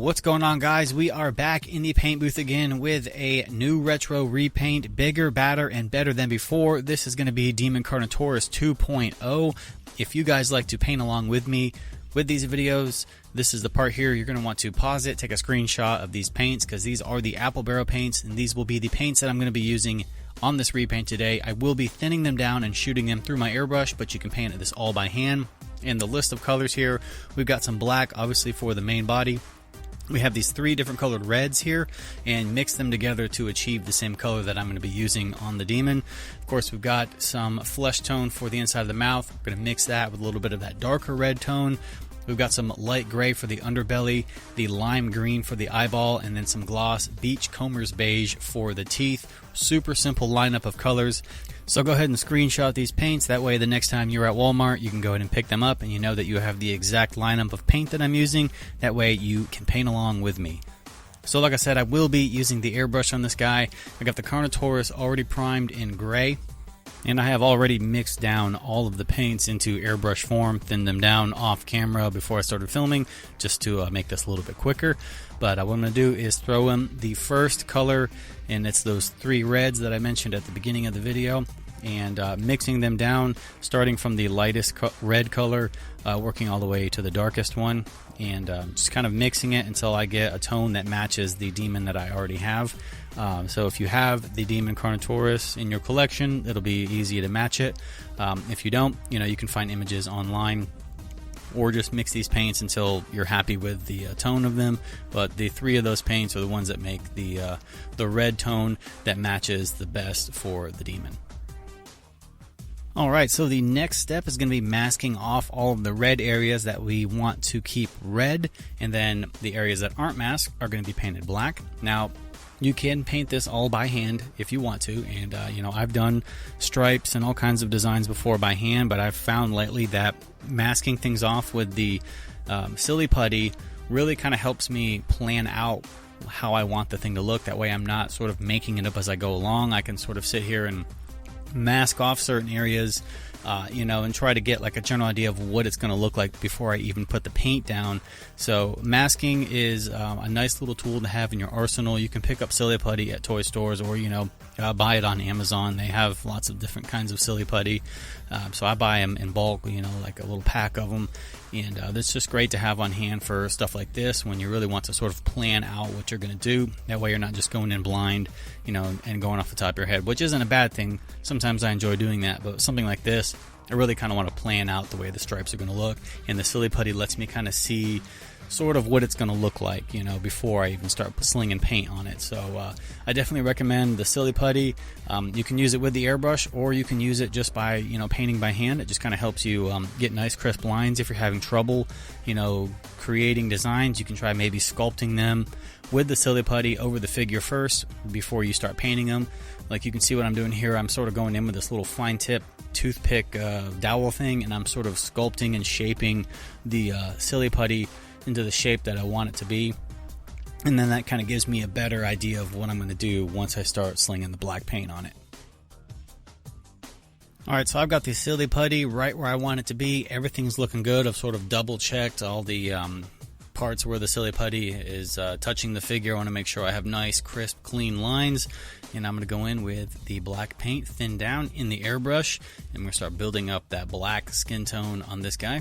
What's going on, guys? We are back in the paint booth again with a new retro repaint, bigger, badder, and better than before. This is going to be Demon Carnotaurus 2.0. If you guys like to paint along with me with these videos, this is the part here. You're going to want to pause it, take a screenshot of these paints, because these are the apple barrel paints, and these will be the paints that I'm going to be using on this repaint today. I will be thinning them down and shooting them through my airbrush, but you can paint this all by hand. In the list of colors here, we've got some black, obviously, for the main body. We have these 3 different colored reds here and mix them together to achieve the same color that I'm going to be using on the demon. Of course, we've got some flesh tone for the inside of the mouth. We're going to mix that with a little bit of that darker red tone. We've got some light gray for the underbelly, the lime green for the eyeball, and then some gloss beachcombers beige for the teeth. Super simple lineup of colors. So go ahead and screenshot these paints. That way the next time you're at Walmart, you can go ahead and pick them up and you know that you have the exact lineup of paint that I'm using. That way you can paint along with me. So like I said, I will be using the airbrush on this guy. I got the Carnotaurus already primed in gray, and I have already mixed down all of the paints into airbrush form, thinned them down off camera before I started filming, just to make this a little bit quicker. But what I'm going to do is throw in the first color, and it's those 3 reds that I mentioned at the beginning of the video, and mixing them down, starting from the lightest red color, working all the way to the darkest one, and just kind of mixing it until I get a tone that matches the demon that I already have. So if you have the Demon Carnotaurus in your collection, it'll be easy to match it. If you don't, you can find images online, or just mix these paints until you're happy with the tone of them. But the 3 of those paints are the ones that make the red tone that matches the best for the demon. Alright, so the next step is going to be masking off all of the red areas that we want to keep red, and then the areas that aren't masked are going to be painted black. Now, you can paint this all by hand if you want to, and I've done stripes and all kinds of designs before by hand, but I've found lately that masking things off with the silly putty really kind of helps me plan out how I want the thing to look. That way I'm not sort of making it up as I go along. I can sort of sit here and mask off certain areas, and try to get like a general idea of what it's going to look like before I even put the paint down. So masking is a nice little tool to have in your arsenal. You can pick up silly putty at toy stores, or buy it on Amazon. They have lots of different kinds of silly putty, so I buy them in bulk, like a little pack of them, and it's just great to have on hand for stuff like this when you really want to sort of plan out what you're going to do. That way you're not just going in blind, and going off the top of your head, which isn't a bad thing. Sometimes I enjoy doing that, but something like this, I really kind of want to plan out the way the stripes are going to look, and the silly putty lets me kind of see sort of what it's going to look like, before I even start slinging paint on it. So I definitely recommend the silly putty. You can use it with the airbrush, or you can use it just by painting by hand. It just kind of helps you get nice crisp lines. If you're having trouble creating designs, you can try maybe sculpting them with the silly putty over the figure first before you start painting them. Like you can see what I'm doing here. I'm sort of going in with this little fine tip toothpick dowel thing, and I'm sort of sculpting and shaping the silly putty into the shape that I want it to be, and then that kind of gives me a better idea of what I'm going to do once I start slinging the black paint on it. Alright, so I've got the silly putty right where I want it to be. Everything's looking good. I've sort of double checked all the parts where the silly putty is touching the figure. I want to make sure I have nice, crisp, clean lines, and I'm going to go in with the black paint thinned down in the airbrush, and we're going to start building up that black skin tone on this guy.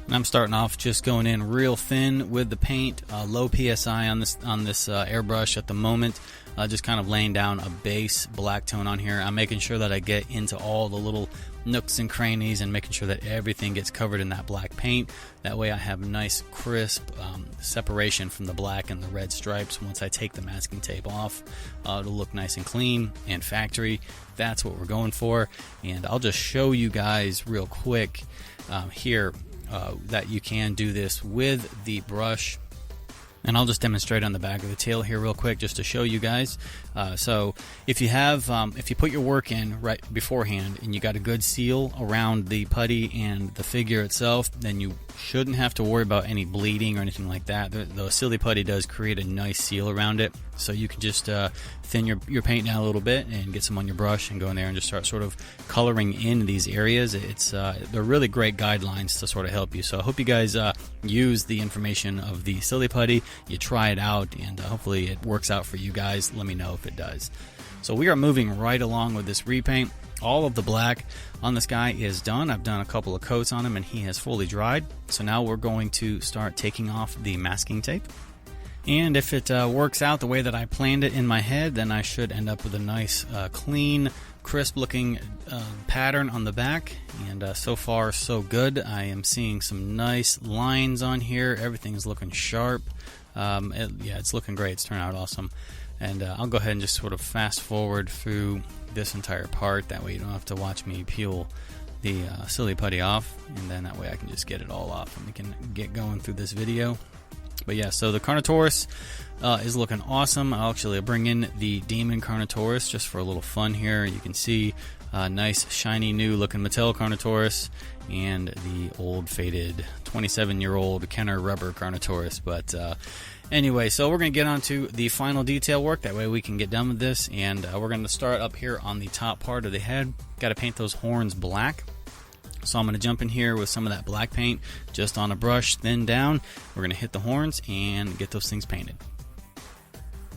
And I'm starting off just going in real thin with the paint, low PSI on this airbrush at the moment, just kind of laying down a base black tone on here. I'm making sure that I get into all the little nooks and crannies and making sure that everything gets covered in that black paint. That way I have nice crisp separation from the black and the red stripes. Once I take the masking tape off, it'll look nice and clean and factory. That's what we're going for, and I'll just show you guys real quick here that you can do this with the brush, and I'll just demonstrate on the back of the tail here real quick just to show you guys. So if you have if you put your work in right beforehand and you got a good seal around the putty and the figure itself, then you shouldn't have to worry about any bleeding or anything like that. The silly putty does create a nice seal around it, So you can just thin your paint down a little bit and get some on your brush and go in there and just start sort of coloring in these areas. They're really great guidelines to sort of help you. So I hope you guys use the information of the Silly Putty. You try it out, and hopefully it works out for you guys. Let me know if it does. So we are moving right along with this repaint. All of the black on this guy is done. I've done a couple of coats on him, and he has fully dried. So now we're going to start taking off the masking tape. And if it works out the way that I planned it in my head, then I should end up with a nice, clean, crisp-looking pattern on the back. And so far, so good. I am seeing some nice lines on here. Everything's looking sharp. It's looking great. It's turned out awesome. And I'll go ahead and just sort of fast forward through this entire part. That way you don't have to watch me peel the Silly Putty off. And then that way I can just get it all off and we can get going through this video. But yeah, so the Carnotaurus is looking awesome. I'll actually bring in the Demon Carnotaurus just for a little fun here. You can see a nice, shiny, new looking Mattel Carnotaurus and the old, faded 27-year-old Kenner Rubber Carnotaurus. But anyway, so we're going to get on to the final detail work. That way we can get done with this. And we're going to start up here on the top part of the head. Got to paint those horns black. So I'm going to jump in here with some of that black paint just on a brush, thin down. We're going to hit the horns and get those things painted.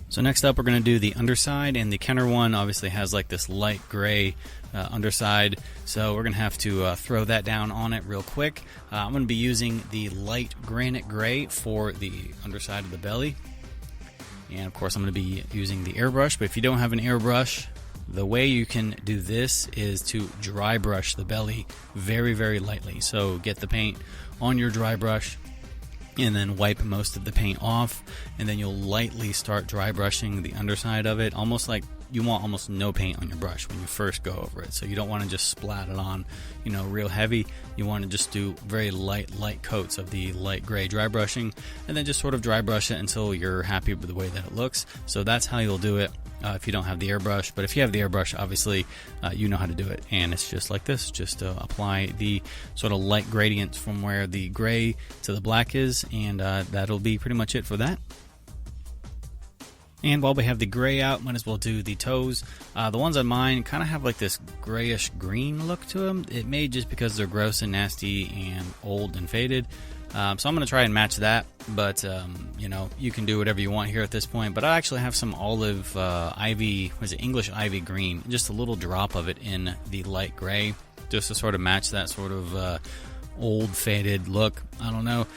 So next up we're going to do the underside, and the Kenner one obviously has like this light gray underside. So we're going to have to throw that down on it real quick. I'm going to be using the light granite gray for the underside of the belly. And of course I'm going to be using the airbrush, but if you don't have an airbrush, the way you can do this is to dry brush the belly very, very lightly. So get the paint on your dry brush and then wipe most of the paint off, and then you'll lightly start dry brushing the underside of it, almost like you want almost no paint on your brush when you first go over it. So you don't want to just splat it on, real heavy. You want to just do very light coats of the light gray dry brushing, and then just sort of dry brush it until you're happy with the way that it looks. So that's how you'll do it if you don't have the airbrush. But if you have the airbrush, obviously you know how to do it, and it's just like this. Just apply the sort of light gradients from where the gray to the black is, and that'll be pretty much it for that. And while we have the gray out, might as well do the toes. The ones on mine kind of have like this grayish green look to them. It may just because they're gross and nasty and old and faded. So I'm going to try and match that, but you can do whatever you want here at this point. But I actually have some olive ivy, English ivy green, just a little drop of it in the light gray, just to sort of match that sort of old faded look. I don't know.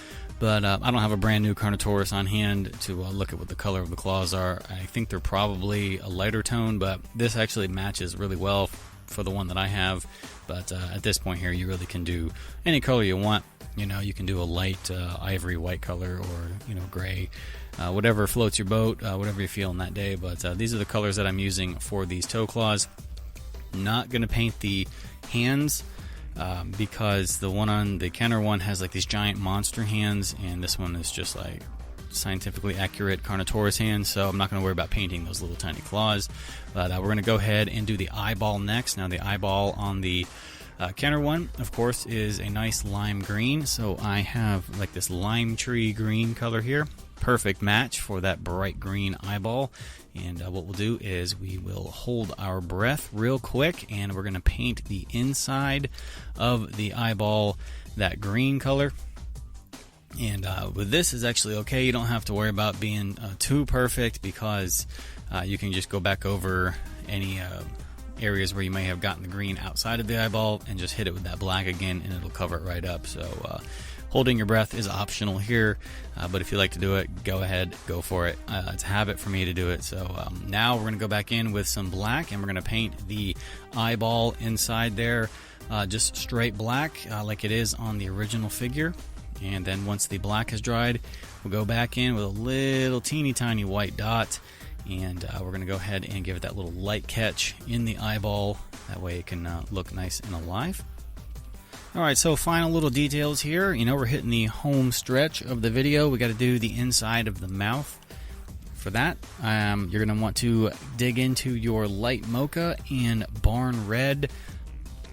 But I don't have a brand new Carnotaurus on hand to look at what the color of the claws are. I think they're probably a lighter tone, but this actually matches really well for the one that I have. But at this point here, you really can do any color you want. You can do a light ivory white color, or gray, whatever floats your boat, whatever you feel in that day. But these are the colors that I'm using for these toe claws. Not going to paint the hands. Because the one on the Kenner one has like these giant monster hands, and this one is just like scientifically accurate Carnotaurus hands, so I'm not going to worry about painting those little tiny claws. But we're going to go ahead and do the eyeball next. Now the eyeball on the Kenner one, of course, is a nice lime green, so I have like this lime tree green color here. Perfect match for that bright green eyeball. And what we'll do is we will hold our breath real quick, and we're going to paint the inside of the eyeball that green color. And with this is actually okay. You don't have to worry about being too perfect, because you can just go back over any areas where you may have gotten the green outside of the eyeball and just hit it with that black again, and it'll cover it right up. So holding your breath is optional here, but if you like to do it, go ahead, go for it. It's a habit for me to do it. So now we're going to go back in with some black, and we're going to paint the eyeball inside there just straight black like it is on the original figure. And then once the black has dried, we'll go back in with a little teeny tiny white dot, and we're going to go ahead and give it that little light catch in the eyeball. That way it can look nice and alive. Alright, so final little details here. We're hitting the home stretch of the video. We got to do the inside of the mouth. For that, you're going to want to dig into your light mocha and barn red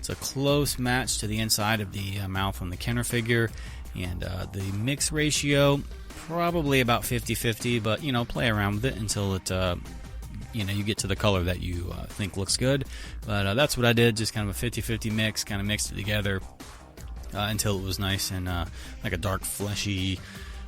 It's a close match to the inside of the mouth on the Kenner figure, and the mix ratio probably about 50-50, but you know, play around with it until it you know, you get to the color that you think looks good. But that's what I did, just kind of a 50-50 mix, kind of mixed it together until it was nice and like a dark fleshy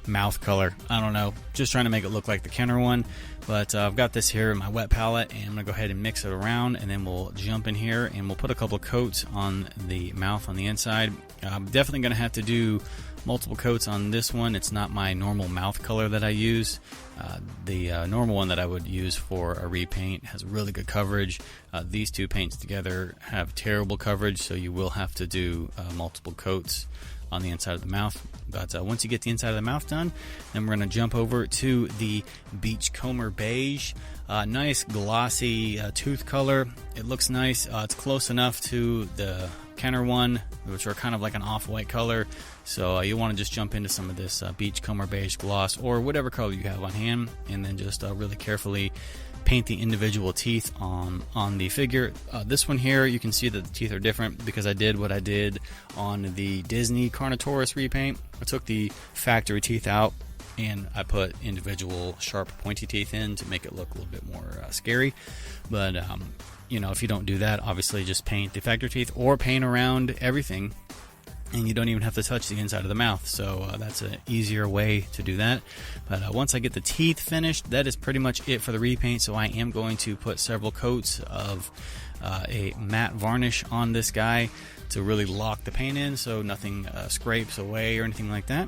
mouth color. I don't know, just trying to make it look like the Kenner one. But I've got this here in my wet palette, and I'm gonna go ahead and mix it around, and then we'll jump in here and we'll put a couple of coats on the mouth on the inside. I'm definitely gonna have to do multiple coats on this one. It's not my normal mouth color that I use. The normal one that I would use for a repaint has really good coverage. These two paints together have terrible coverage, so you will have to do multiple coats on the inside of the mouth. But once you get the inside of the mouth done, then we're going to jump over to the Beachcomber Beige. Nice glossy tooth color. It looks nice. It's close enough to the Kenner one, which are kind of like an off-white color. So you want to just jump into some of this Beachcomber Beige gloss, or whatever color you have on hand, and then just really carefully paint the individual teeth on the figure. This one here, you can see that the teeth are different because I did what I did on the Disney Carnotaurus repaint. I took the factory teeth out and I put individual sharp pointy teeth in to make it look a little bit more scary. But you know, if you don't do that, obviously just paint the factory teeth or paint around everything, and you don't even have to touch the inside of the mouth. So that's an easier way to do that. But once I get the teeth finished, that is pretty much it for the repaint. So I am going to put several coats of a matte varnish on this guy to really lock the paint in so nothing scrapes away or anything like that.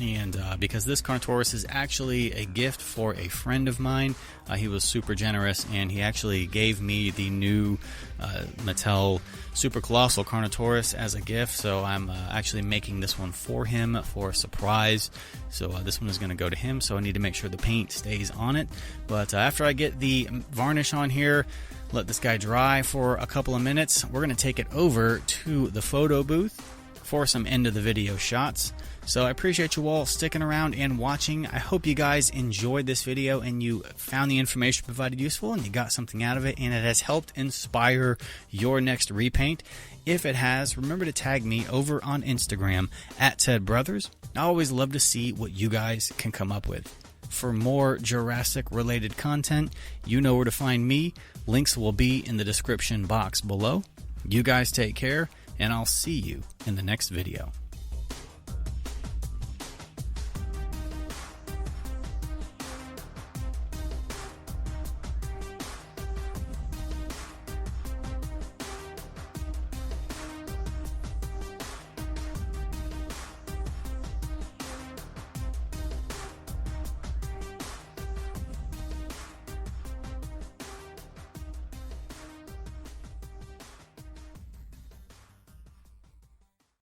And because this Carnotaurus is actually a gift for a friend of mine, he was super generous, and he actually gave me the new Mattel Super Colossal Carnotaurus as a gift. So I'm actually making this one for him for a surprise. So this one is going to go to him, so I need to make sure the paint stays on it. But after I get the varnish on here, let this guy dry for a couple of minutes, we're going to take it over to the photo booth for some end of the video shots. So I appreciate you all sticking around and watching. I hope you guys enjoyed this video and you found the information provided useful and you got something out of it, and it has helped inspire your next repaint. If it has, remember to tag me over on Instagram at Ted Brothers. I always love to see what you guys can come up with. For more Jurassic related content, you know where to find me. Links will be in the description box below. You guys take care, and I'll see you in the next video.